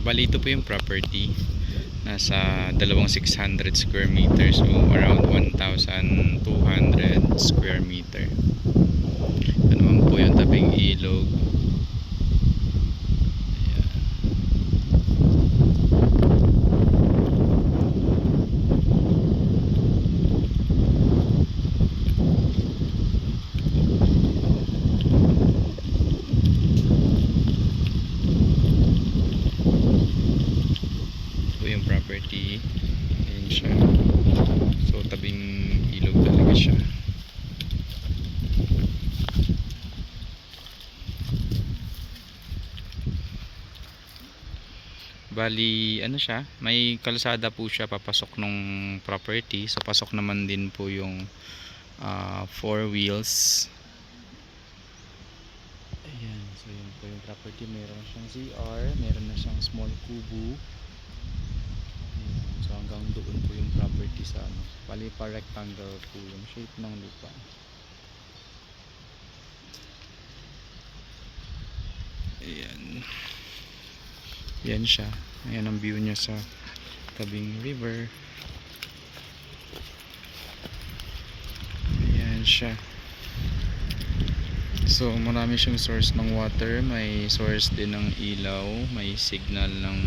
Bali ito po yung property. Nasa 2,600 square meters, so around 1,200 square meter. Ito naman po yung tabing ilog. Yung property, ayan siya. So tabing ilog talaga siya. Bali ano siya, may kalsada po siya papasok nung property. So pasok naman din po yung 4 wheels. Ayan, so yun po yung property. Meron siyang CR, meron na siyang small kubo. So hanggang doon po yung property sa ano. Bali pa rectangle po yung shape ng lupa. Ayan. Yan siya. Ayan ang view niya sa tabing river. Ayan siya. So marami siyang source ng water. May source din ng ilaw. May signal ng